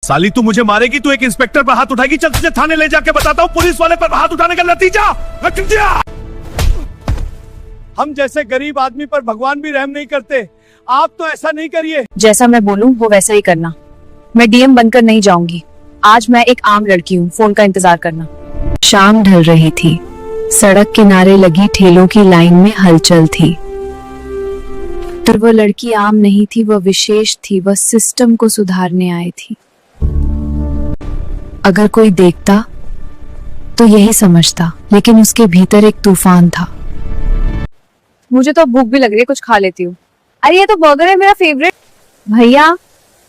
साली तू मुझे मारेगी, तू एक इंस्पेक्टर पर हाथ उठाएगी। चल तुझे थाने ले जाके बताता हूँ पुलिस वाले पर हाथ उठाने का नतीजा। हम जैसे गरीब आदमी पर भगवान भी रहम नहीं करते, आप तो ऐसा नहीं करिए। जैसा मैं बोलूं वो वैसा ही करना। मैं डीएम बनकर नहीं जाऊंगी। आज मैं एक आम लड़की हूँ, फोन का इंतजार करना। शाम ढल रही थी। सड़क किनारे लगी ठेलों की लाइन में हलचल थी। पर वो लड़की आम नहीं थी, वह विशेष थी। वह सिस्टम को सुधारने आई थी। अगर कोई देखता तो यही समझता, लेकिन उसके भीतर एक तूफान था। मुझे तो भूख भी लग रही है, कुछ खा लेती हूँ। अरे ये तो बर्गर है मेरा फेवरेट। भैया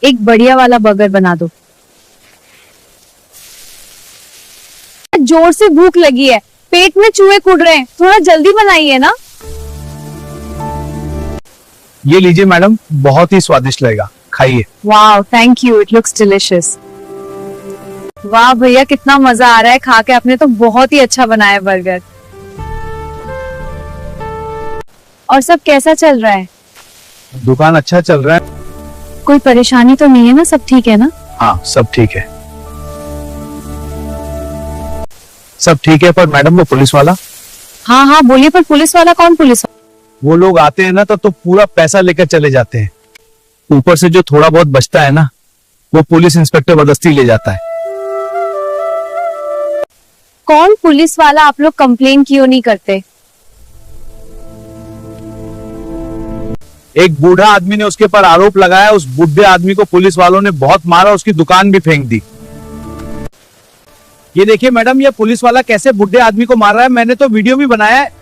एक बढ़िया वाला बर्गर बना दो। जोर से भूख लगी है, पेट में चूहे कूद रहे हैं, थोड़ा जल्दी बनाइए ना। ये लीजिए मैडम, बहुत ही स्वादिष्ट लगेगा, खाइए। वाह thank you, it looks delicious. वाह भैया कितना मजा आ रहा है खा के, आपने तो बहुत ही अच्छा बनाया है बर्गर। और सब कैसा चल रहा है? दुकान अच्छा चल रहा है। कोई परेशानी तो नहीं है ना? सब ठीक है ना? हाँ सब ठीक है, सब ठीक है। पर मैडम वो पुलिस वाला। हाँ हाँ बोलिए, पर पुलिस वाला कौन पुलिस वाला? वो लोग आते हैं ना तो पूरा पैसा लेकर चले जाते हैं। ऊपर से जो थोड़ा बहुत बचता है ना, वो पुलिस इंस्पेक्टर जबरदस्ती ले जाता है। कौन पुलिस वाला? आप लोग कंप्लेन क्यों नहीं करते? एक बूढ़ा आदमी ने उसके पर आरोप लगाया। उस बूढ़े आदमी को पुलिस वालों ने बहुत मारा, उसकी दुकान भी फेंक दी। ये देखिए मैडम, ये पुलिस वाला कैसे बूढ़े आदमी को मार रहा है। मैंने तो वीडियो भी बनाया है।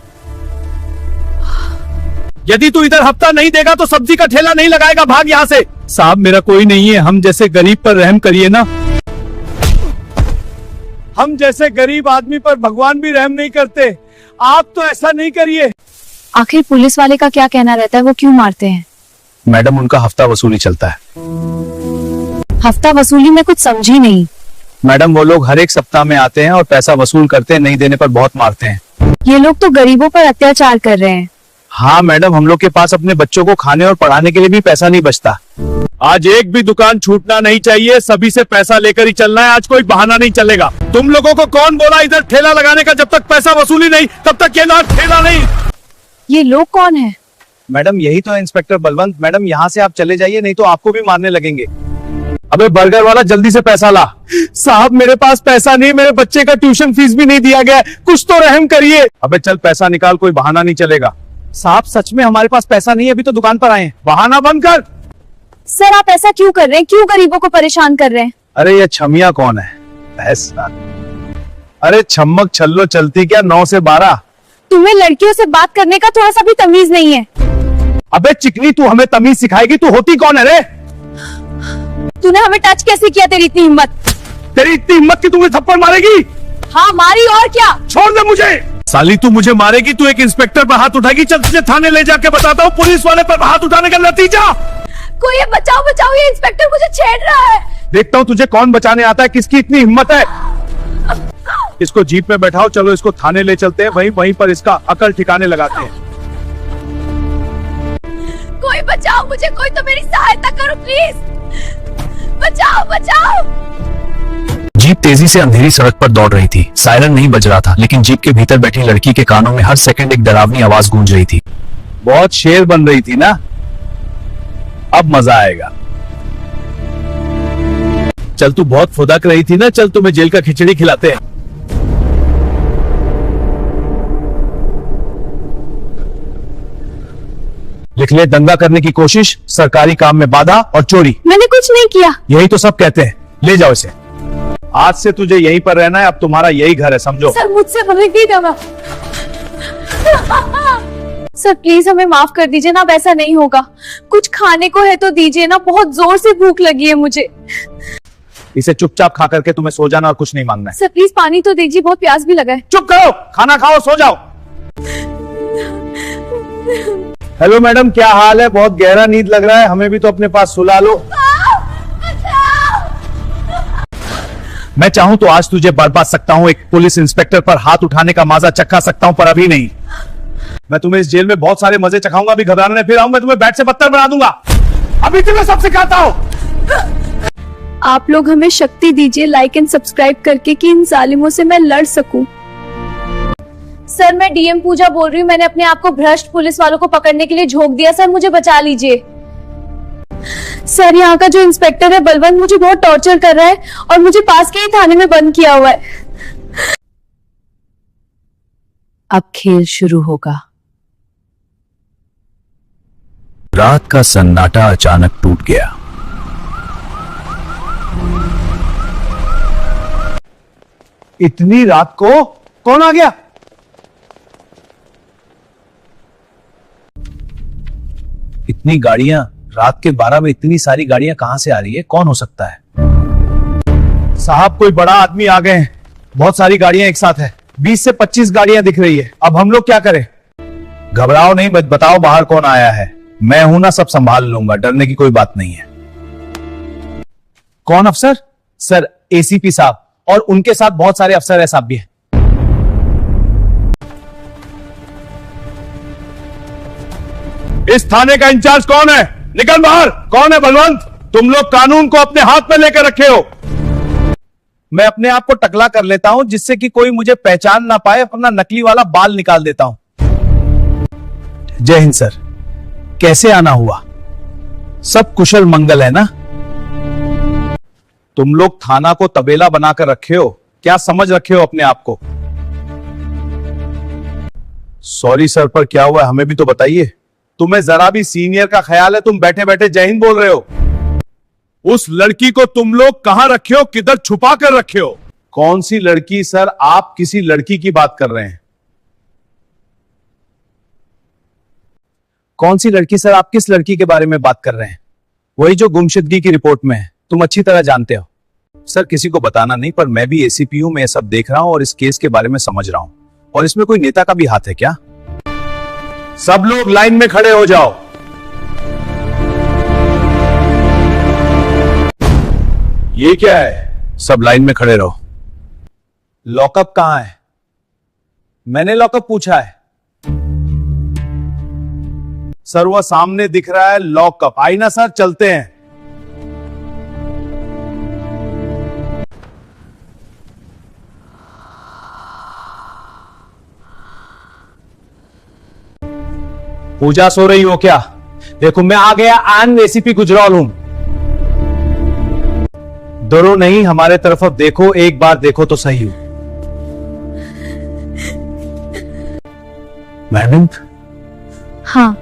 यदि तू इधर हफ्ता नहीं देगा तो सब्जी का ठेला नहीं लगाएगा, भाग यहाँ से। साहब मेरा कोई नहीं है, हम जैसे गरीब पर रहम करिए ना। हम जैसे गरीब आदमी पर भगवान भी रहम नहीं करते, आप तो ऐसा नहीं करिए। आखिर पुलिस वाले का क्या कहना रहता है? वो क्यों मारते हैं? मैडम उनका हफ्ता वसूली चलता है। हफ्ता वसूली में कुछ समझी नहीं। मैडम वो लोग हर एक सप्ताह में आते हैं और पैसा वसूल करते हैं, नहीं देने पर बहुत मारते हैं। ये लोग तो गरीबों पर अत्याचार कर रहे हैं। हाँ मैडम, हम लोग के पास अपने बच्चों को खाने और पढ़ाने के लिए भी पैसा नहीं बचता। आज एक भी दुकान छूटना नहीं चाहिए, सभी से पैसा लेकर ही चलना है। आज कोई बहाना नहीं चलेगा। तुम लोगों को कौन बोला इधर ठेला लगाने का? जब तक पैसा वसूली नहीं तब तक ये ना ठेला नहीं। ये लोग कौन है? मैडम यही तो है इंस्पेक्टर बलवंत। मैडम यहाँ से आप चले जाइए, नहीं तो आपको भी मारने लगेंगे। अबे बर्गर वाला जल्दी से पैसा ला। साहब मेरे पास पैसा नहीं, मेरे बच्चे का ट्यूशन फीस भी नहीं दिया गया, कुछ तो रहम करिए। अबे चल पैसा निकाल, कोई बहाना नहीं चलेगा। साहब सच में हमारे पास पैसा नहीं है, अभी तो दुकान पर आए हैं। बहाना बंद कर। सर आप ऐसा क्यों कर रहे हैं? क्यों गरीबों को परेशान कर रहे हैं? अरे ये छमिया कौन है? ऐसा अरे छम्मक छल्लो चलती क्या 9 से 12। तुम्हें लड़कियों से बात करने का थोड़ा सा भी तमीज नहीं है। अबे चिकनी तू हमें तमीज सिखाएगी? तू होती कौन है रे? तूने हमें टच कैसे किया? तेरी इतनी हिम्मत? तेरी इतनी हिम्मत कि तुम्हें थप्पड़ मारेगी? हाँ मारी, और क्या? छोड़ दे मुझे। साली तू मुझे मारेगी, तू एक इंस्पेक्टर पर हाथ उठाएगी। चल तुझे थाने ले जाके बताता हूँ पुलिस वाले पर हाथ उठाने का नतीजा। कोई बचाओ बचाओ, ये इंस्पेक्टर मुझे छेड़ रहा है। देखता हूँ तुझे कौन बचाने आता है, किसकी इतनी हिम्मत है। इसको जीप में बैठाओ, चलो इसको थाने ले चलते हैं। वहीं पर इसका अकल ठिकाने लगाते हैं। कोई बचाओ मुझे, कोई तो मेरी सहायता करो प्लीज। बचाओ बचाओ। जीप तेजी से अंधेरी सड़क पर दौड़ रही थी। सायरन नहीं बज रहा था, लेकिन जीप के भीतर बैठी लड़की के कानों में हर सेकंड एक डरावनी आवाज गूंज रही थी। बहुत शेर बन रही थी ना, अब मजा आएगा। चल तू बहुत फुदक रही थी ना, चल तुम्हें जेल का खिचड़ी खिलाते हैं। लिख ले, दंगा करने की कोशिश, सरकारी काम में बाधा और चोरी। मैंने कुछ नहीं किया। यही तो सब कहते हैं। ले जाओ इसे। आज से तुझे यहीं पर रहना है, अब तुम्हारा यही घर है, समझो। सर मुझसे नहीं दवा। सर प्लीज हमें माफ कर दीजिए ना, अब ऐसा नहीं होगा। कुछ खाने को है तो दीजिए ना, बहुत जोर से भूख लगी है मुझे। इसे चुपचाप खा करके तुम्हें सो जाना और कुछ नहीं मांगना है। सर प्लीज पानी तो दीजिए, बहुत प्यास भी लगा है। चुप करो, खाना खाओ, सो जाओ। हेलो मैडम, क्या हाल है? बहुत गहरा नींद लग रहा है, हमें भी तो अपने पास सुला लो। मैं चाहूं तो आज तुझे बर्बाद सकता हूं, एक पुलिस इंस्पेक्टर पर हाथ उठाने का मजा चखा सकता हूं, पर अभी नहीं। मैं तुम्हें इस जेल में बहुत सारे मजे चखाऊंगा, अभी घबराना नहीं, फिर आऊं मैं तुम्हें बैट से पत्थर बना दूंगा। अभी तुम्हें सब सिखाता हूं। आप लोग हमें शक्ति दीजिए लाइक एंड सब्सक्राइब करके कि इन जालिमों से मैं लड़ सकूं। सर मैं डीएम पूजा बोल रही हूँ। मैंने अपने आप को भ्रष्ट पुलिस वालों को पकड़ने के लिए झोंक दिया। सर मुझे बचा लीजिए। सर यहाँ का जो इंस्पेक्टर है बलवंत मुझे बहुत टॉर्चर कर रहा है और मुझे पास के ही थाने में बंद किया हुआ है। अब खेल शुरू होगा। रात का सन्नाटा अचानक टूट गया। इतनी रात को कौन आ गया? इतनी गाड़ियां रात के 12 में, इतनी सारी गाड़ियां कहां से आ रही है? कौन हो सकता है? साहब कोई बड़ा आदमी आ गए हैं। बहुत सारी गाड़ियां एक साथ है। 20 से 25 गाड़ियां दिख रही है। अब हम लोग क्या करें? घबराओ नहीं, बताओ बाहर कौन आया है। मैं हूं ना, सब संभाल लूंगा, डरने की कोई बात नहीं है। कौन अफसर? सर एसीपी साहब, और उनके साथ बहुत सारे अफसर है साहब भी हैं। इस थाने का इंचार्ज कौन है? निकल बाहर। कौन है बलवंत? तुम लोग कानून को अपने हाथ में लेकर रखे हो। मैं अपने आप को टकला कर लेता हूं जिससे कि कोई मुझे पहचान ना पाए। अपना नकली वाला बाल निकाल देता हूं। जय हिंद सर। कैसे आना हुआ? सब कुशल मंगल है ना? तुम लोग थाना को तबेला बनाकर रखे हो। क्या समझ रखे हो अपने आप को? सॉरी सर, पर क्या हुआ हमें भी तो बताइए। तुम्हें जरा भी सीनियर का ख्याल है? तुम बैठे बैठे जय हिंद बोल रहे हो। उस लड़की को तुम लोग कहां रखे हो? किधर छुपा कर रखे हो? कौन सी लड़की सर? आप किसी लड़की की बात कर रहे हैं? कौन सी लड़की सर? आप किस लड़की के बारे में बात कर रहे हैं? वही जो गुमशुदगी की रिपोर्ट में है। तुम अच्छी तरह जानते हो। सर किसी को बताना नहीं, पर मैं भी एसीपी हूं। मैं सब देख रहा हूं और इस केस के बारे में समझ रहा हूं। और इसमें कोई नेता का भी हाथ है क्या? सब लोग लाइन में खड़े हो जाओ। ये क्या है? सब लाइन में खड़े रहो। लॉकअप कहां है? मैंने लॉकअप पूछा है। सर वो सामने दिख रहा है लॉकअप। आई ना सर, चलते हैं। पूजा सो रही हो क्या? देखो मैं आ गया। आन एसीपी गुजराल हूं। डरो नहीं, हमारे तरफ अब देखो। एक बार देखो तो सही हो। मैडम। हाँ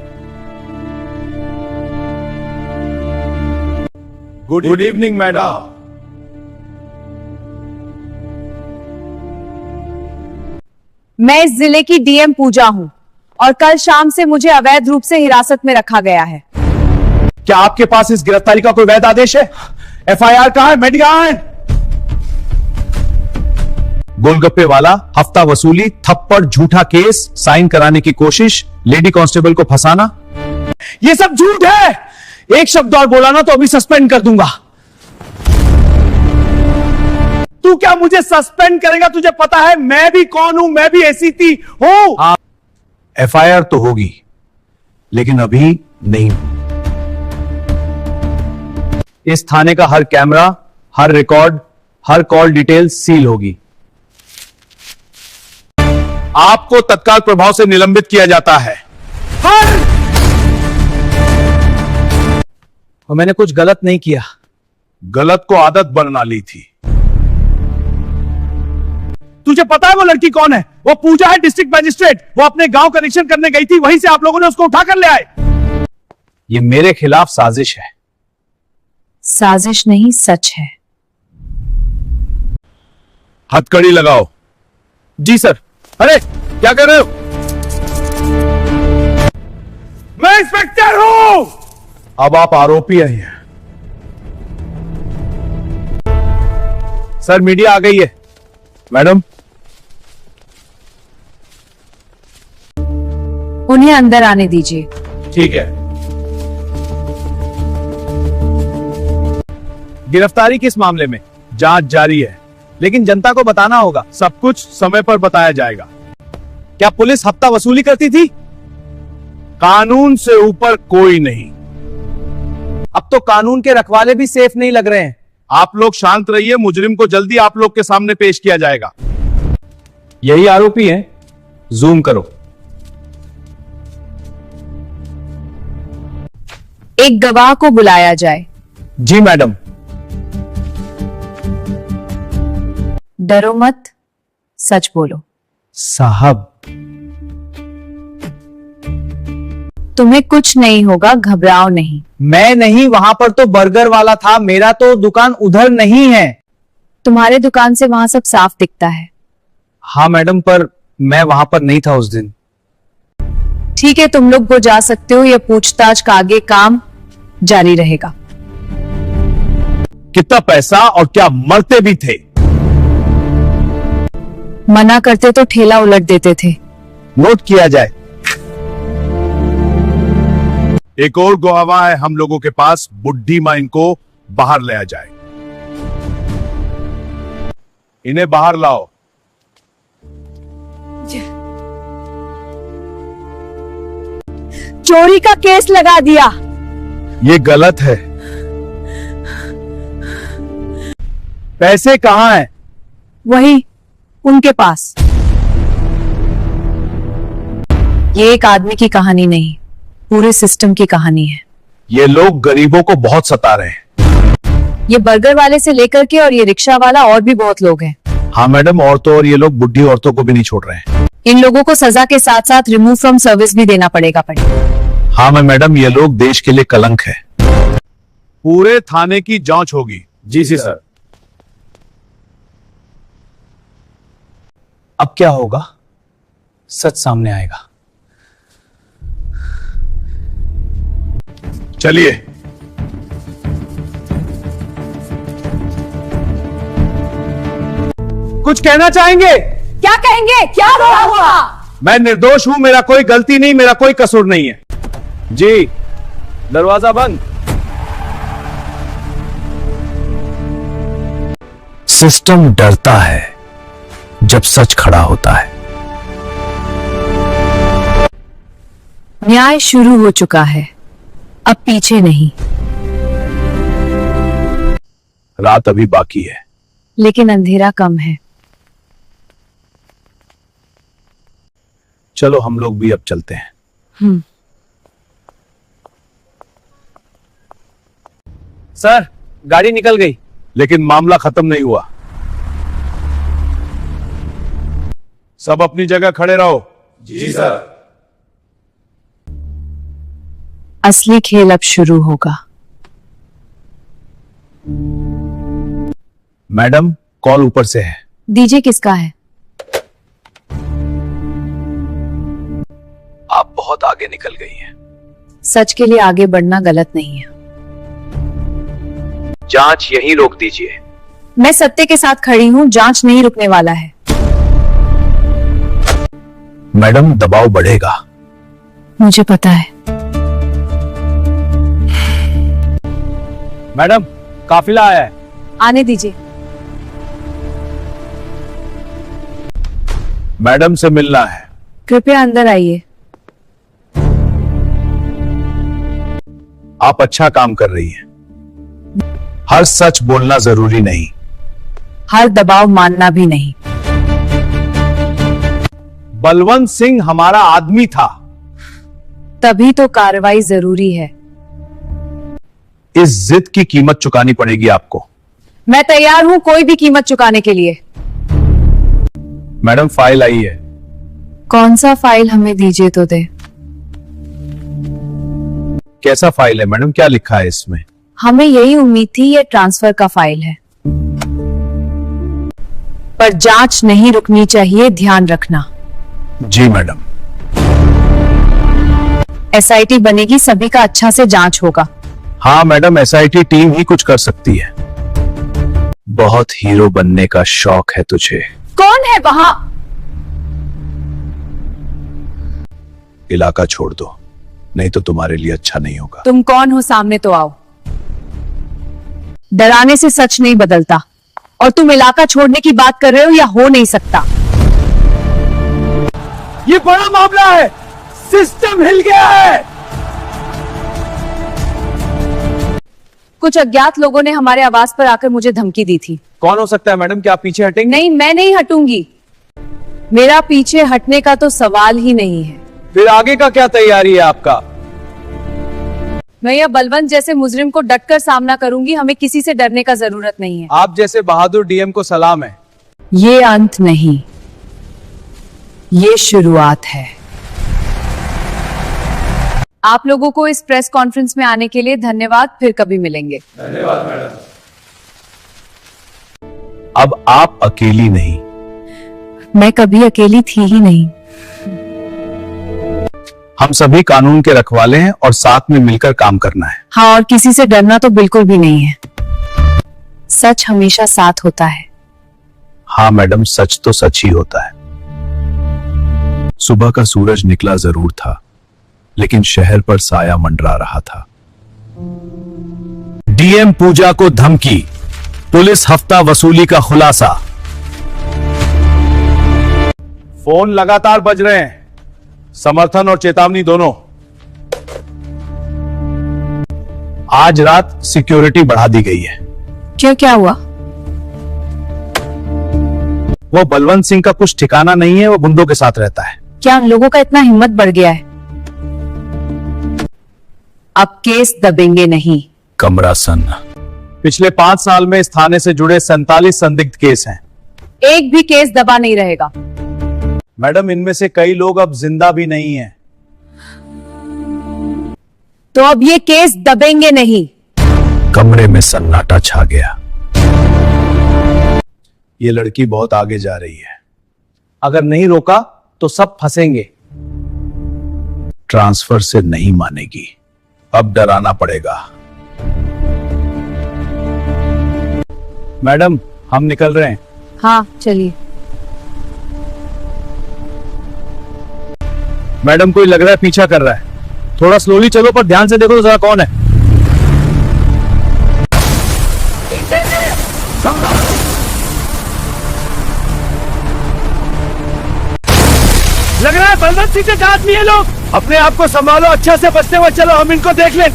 गुड इवनिंग मैडम। मैं इस जिले की डीएम पूजा हूँ और कल शाम से मुझे अवैध रूप से हिरासत में रखा गया है। क्या आपके पास इस गिरफ्तारी का कोई वैध आदेश है? एफआईआर कहां है? मेडिकल गोलगप्पे वाला, हफ्ता वसूली, थप्पड़, झूठा केस, साइन कराने की कोशिश, लेडी कांस्टेबल को फंसाना। ये सब झूठ है। एक शब्द और बोला ना तो अभी सस्पेंड कर दूंगा। तू क्या मुझे सस्पेंड करेगा? तुझे पता है मैं भी कौन हूं? मैं भी एसीपी हूं। एफआईआर तो होगी, लेकिन अभी नहीं। इस थाने का हर कैमरा, हर रिकॉर्ड, हर कॉल डिटेल सील होगी। आपको तत्काल प्रभाव से निलंबित किया जाता है। और मैंने कुछ गलत नहीं किया। गलत को आदत बना ली थी। तुझे पता है वो लड़की कौन है? वो पूजा है, डिस्ट्रिक्ट मजिस्ट्रेट। वो अपने गांव कनेक्शन करने गई थी, वहीं से आप लोगों ने उसको उठाकर ले आए। ये मेरे खिलाफ साजिश है। साजिश नहीं, सच है। हथकड़ी लगाओ। जी सर। अरे क्या कर रहे हो? मैं इंस्पेक्टर हूं। अब आप आरोपी हैं। सर मीडिया आ गई है। मैडम उन्हें अंदर आने दीजिए। ठीक है। गिरफ्तारी किस मामले में? जांच जारी है, लेकिन जनता को बताना होगा। सब कुछ समय पर बताया जाएगा। क्या पुलिस हफ्ता वसूली करती थी? कानून से ऊपर कोई नहीं। अब तो कानून के रखवाले भी सेफ नहीं लग रहे हैं। आप लोग शांत रहिए, मुजरिम को जल्दी आप लोग के सामने पेश किया जाएगा। यही आरोपी है, जूम करो। एक गवाह को बुलाया जाए। जी मैडम। डरो मत, सच बोलो। साहब, तुम्हें कुछ नहीं होगा, घबराओ नहीं। मैं नहीं, वहां पर तो बर्गर वाला था, मेरा तो दुकान उधर नहीं है। तुम्हारे दुकान से वहां सब साफ दिखता है। हाँ मैडम, पर मैं वहां पर नहीं था उस दिन। ठीक है, तुम लोग वो जा सकते हो, या पूछताछ का आगे काम जारी रहेगा। कितना पैसा और क्या मरते भी थे? मना करते तो ठेला उलट देते थे। नोट किया जाए। एक और गवाह है हम लोगों के पास, बुड्ढी मां, इनको बाहर ले आ जाए। इन्हें बाहर लाओ। चोरी का केस लगा दिया। ये गलत है। पैसे कहाँ हैं? वही उनके पास। ये एक आदमी की कहानी नहीं, पूरे सिस्टम की कहानी है। ये लोग गरीबों को बहुत सता रहे हैं। ये बर्गर वाले से लेकर के और ये रिक्शा वाला और भी बहुत लोग हैं। हाँ मैडम, और तो और ये लोग बुढ़ी औरतों को भी नहीं छोड़ रहे हैं। इन लोगों को सजा के साथ साथ रिमूव फ्रॉम सर्विस भी देना पड़ेगा। हाँ मैडम, ये लोग देश के लिए कलंक है। पूरे थाने की जांच होगी। जी सर। अब क्या होगा? सच सामने आएगा। चलिए। कुछ कहना चाहेंगे? क्या कहेंगे? क्या हुआ? मैं निर्दोष हूं, मेरा कोई गलती नहीं, मेरा कोई कसूर नहीं है। जी, दरवाजा बंद। सिस्टम डरता है जब सच खड़ा होता है। न्याय शुरू हो चुका है, अब पीछे नहीं। रात अभी बाकी है, लेकिन अंधेरा कम है। चलो हम लोग भी अब चलते हैं। सर, गाड़ी निकल गई। लेकिन मामला खत्म नहीं हुआ। सब अपनी जगह खड़े रहो। जी सर। असली खेल अब शुरू होगा। मैडम, कॉल ऊपर से है। डीजे किसका है? आप बहुत आगे निकल गई हैं। सच के लिए आगे बढ़ना गलत नहीं है। जांच यहीं रोक दीजिए। मैं सत्य के साथ खड़ी हूं, जांच नहीं रुकने वाला है। मैडम, दबाव बढ़ेगा। मुझे पता है। मैडम, काफिला आया है। आने दीजिए। मैडम से मिलना है। कृपया अंदर आइए। आप अच्छा काम कर रही हैं। हर सच बोलना जरूरी नहीं। हर दबाव मानना भी नहीं। बलवंत सिंह हमारा आदमी था। तभी तो कार्रवाई जरूरी है। इस जिद की कीमत चुकानी पड़ेगी आपको। मैं तैयार हूं कोई भी कीमत चुकाने के लिए। मैडम, फाइल आई है। कौन सा फाइल? हमें दीजिए तो दे। कैसा फाइल है मैडम? क्या लिखा है इसमें? हमें यही उम्मीद थी, ये ट्रांसफर का फाइल है। पर जांच नहीं रुकनी चाहिए, ध्यान रखना। जी मैडम। एसआईटी बनेगी, सभी का अच्छा से जांच होगा। हाँ मैडम, एसआईटी टीम ही कुछ कर सकती है। बहुत हीरो बनने का शौक है तुझे। कौन है वहां? इलाका छोड़ दो, नहीं तो तुम्हारे लिए अच्छा नहीं होगा। तुम कौन हो? सामने तो आओ। डराने से सच नहीं बदलता। और तुम इलाका छोड़ने की बात कर रहे हो, या हो नहीं सकता। ये बड़ा मामला है, सिस्टम हिल गया है। कुछ अज्ञात लोगों ने हमारे आवास पर आकर मुझे धमकी दी थी। कौन हो सकता है मैडम? क्या आप पीछे हटेंगे? नहीं, मैं नहीं हटूंगी। मेरा पीछे हटने का तो सवाल ही नहीं है। फिर आगे का क्या तैयारी है आपका? मैं यह बलवंत जैसे मुजरिम को डटकर सामना करूंगी। हमें किसी से डरने का जरूरत नहीं है। आप जैसे बहादुर डीएम को सलाम है। ये अंत नहीं, ये शुरुआत है। आप लोगों को इस प्रेस कॉन्फ्रेंस में आने के लिए धन्यवाद। फिर कभी मिलेंगे। धन्यवाद मैडम। अब आप अकेली नहीं। मैं कभी अकेली थी ही नहीं। हम सभी कानून के रखवाले हैं और साथ में मिलकर काम करना है। हाँ, और किसी से डरना तो बिल्कुल भी नहीं है। सच हमेशा साथ होता है। हाँ मैडम, सच तो सच ही होता है। सुबह का सूरज निकला जरूर था, लेकिन शहर पर साया मंडरा रहा था। डीएम पूजा को धमकी, पुलिस हफ्ता वसूली का खुलासा। फोन लगातार बज रहे हैं, समर्थन और चेतावनी दोनों। आज रात सिक्योरिटी बढ़ा दी गई है। क्या हुआ? वो बलवंत सिंह का कुछ ठिकाना नहीं है, वो गुंडों के साथ रहता है। क्या उन लोगों का इतना हिम्मत बढ़ गया है? अब केस दबेंगे नहीं। कमरा सन। पिछले 5 साल में इस थाने से जुड़े 47 संदिग्ध केस हैं। एक भी केस दबा नहीं रहेगा। मैडम, इनमें से कई लोग अब जिंदा भी नहीं हैं। तो अब ये केस दबेंगे नहीं। कमरे में सन्नाटा छा गया। ये लड़की बहुत आगे जा रही है। अगर नहीं रोका तो सब फंसेंगे। ट्रांसफर से नहीं मानेगी। अब डराना पड़ेगा। मैडम, हम निकल रहे हैं। हाँ, चलिए। मैडम, कोई लग रहा है पीछा कर रहा है। थोड़ा स्लोली चलो, पर ध्यान से देखो तो जरा कौन है। लग रहा है बलवंत सिंह के साथ में ये लोग। अपने आप को संभालो, अच्छा से बचते हुए चलो, हम इनको देख लें।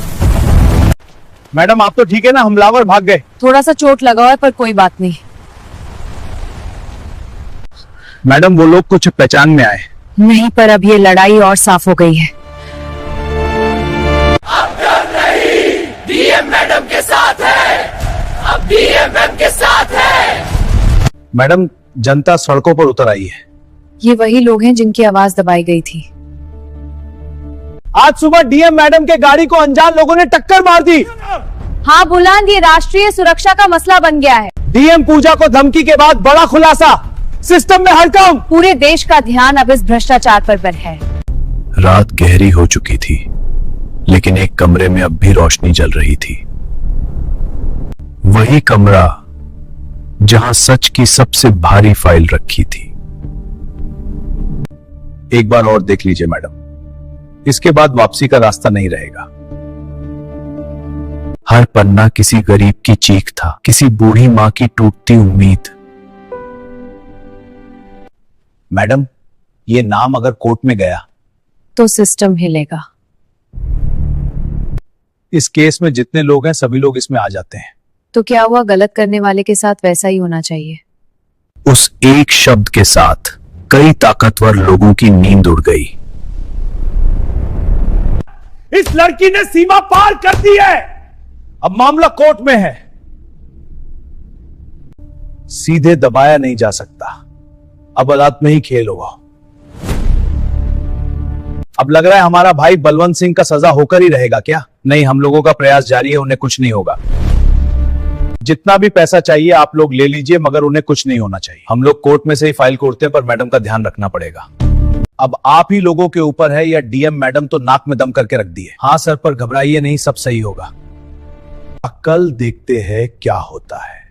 मैडम, आप तो ठीक है ना? हमलावर भाग गए। थोड़ा सा चोट लगा हुआ है, पर कोई बात नहीं। मैडम, वो लोग कुछ पहचान में आए। नहीं, पर अब ये लड़ाई और साफ हो गई है। अब डर नहीं, डीएम मैडम के साथ है। अब डीएम मैम के साथ है। मैडम, जनता सड़कों पर उतर आई है। ये वही लोग हैं जिनकी आवाज दबाई गई थी। आज सुबह डीएम मैडम के गाड़ी को अनजान लोगों ने टक्कर मार दी। हाँ बुलंद, ये राष्ट्रीय सुरक्षा का मसला बन गया है। डीएम पूजा को धमकी के बाद बड़ा खुलासा, सिस्टम में हड़कंप। पूरे देश का ध्यान अब इस भ्रष्टाचार पर है। रात गहरी हो चुकी थी, लेकिन एक कमरे में अब भी रोशनी जल रही थी। वही कमरा जहां सच की सबसे भारी फाइल रखी थी। एक बार और देख लीजिए मैडम, इसके बाद वापसी का रास्ता नहीं रहेगा। हर पन्ना किसी गरीब की चीख था, किसी बूढ़ी मां की टूटती उम्मीद। मैडम, ये नाम अगर कोर्ट में गया तो सिस्टम हिलेगा। इस केस में जितने लोग हैं सभी लोग इसमें आ जाते हैं। तो क्या हुआ? गलत करने वाले के साथ वैसा ही होना चाहिए। उस एक शब्द के साथ कई ताकतवर लोगों की नींद उड़ गई। इस लड़की ने सीमा पार कर दी है। अब मामला कोर्ट में है। सीधे दबाया नहीं जा सकता। अब अदालत में ही खेल होगा। अब लग रहा है हमारा भाई बलवंत सिंह का सजा होकर ही रहेगा क्या? नहीं, हम लोगों का प्रयास जारी है, उन्हें कुछ नहीं होगा। जितना भी पैसा चाहिए आप लोग ले लीजिए, मगर उन्हें कुछ नहीं होना चाहिए। हम लोग कोर्ट में से ही फाइल कोरते हैं, पर मैडम का ध्यान रखना पड़ेगा। अब आप ही लोगों के ऊपर है, या डीएम मैडम तो नाक में दम करके रख दिए। हाँ सर, पर घबराइए नहीं, सब सही होगा। कल देखते हैं क्या होता है।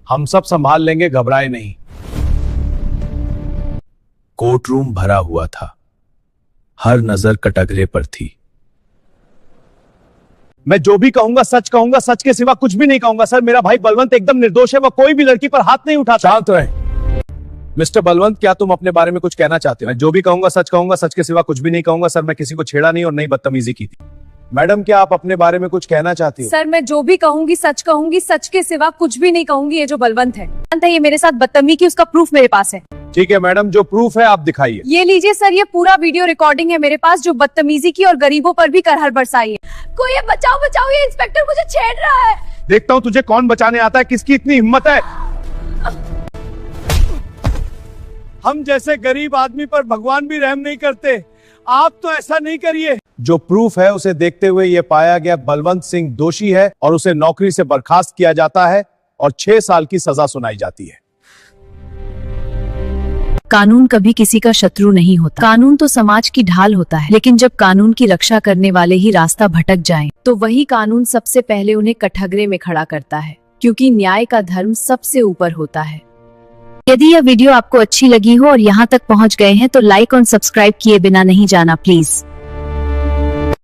हम सब संभाल लेंगे, घबराए नहीं। कोर्ट रूम भरा हुआ था, हर नजर कटघरे पर थी। मैं जो भी कहूंगा सच कहूंगा, सच के सिवा कुछ भी नहीं कहूंगा। सर, मेरा भाई बलवंत एकदम निर्दोष है, वह कोई भी लड़की पर हाथ नहीं उठाता। शांत रहे। मिस्टर बलवंत, क्या तुम अपने बारे में कुछ कहना चाहते हो? मैं जो भी कहूंगा सच के सिवा कुछ भी नहीं कहूंगा। सर, मैं किसी को छेड़ा नहीं और नहीं बदतमीजी की थी। मैडम क्या आप अपने बारे में कुछ कहना चाहती हो? सर मैं जो भी कहूंगी सच के सिवा कुछ भी नहीं कहूंगी। ये जो बलवंत है ये मेरे साथ बदतमीजी की, उसका प्रूफ मेरे पास है। ठीक है मैडम, जो प्रूफ है आप दिखाइए। ये लीजिए सर, ये पूरा वीडियो रिकॉर्डिंग है मेरे पास, जो बदतमीजी की और गरीबों पर भी करहल बरसाई है। कोई ये बचाओ बचाओ, ये इंस्पेक्टर मुझे छेड़ रहा है। देखता हूँ तुझे कौन बचाने आता है, किसकी इतनी हिम्मत है। हम जैसे गरीब आदमी पर भगवान भी रहम नहीं करते, आप तो ऐसा नहीं करिए। जो प्रूफ है उसे देखते हुए यह पाया गया बलवंत सिंह दोषी है और उसे नौकरी से बर्खास्त किया जाता है और 6 साल की सजा सुनाई जाती है। कानून कभी किसी का शत्रु नहीं होता। कानून तो समाज की ढाल होता है, लेकिन जब कानून की रक्षा करने वाले ही रास्ता भटक जाएं, तो वही कानून सबसे पहले उन्हें कठघरे में खड़ा करता है, क्योंकि न्याय का धर्म सबसे ऊपर होता है। यदि यह वीडियो आपको अच्छी लगी हो और यहाँ तक पहुँच गए हैं तो लाइक और सब्सक्राइब किए बिना नहीं जाना प्लीज।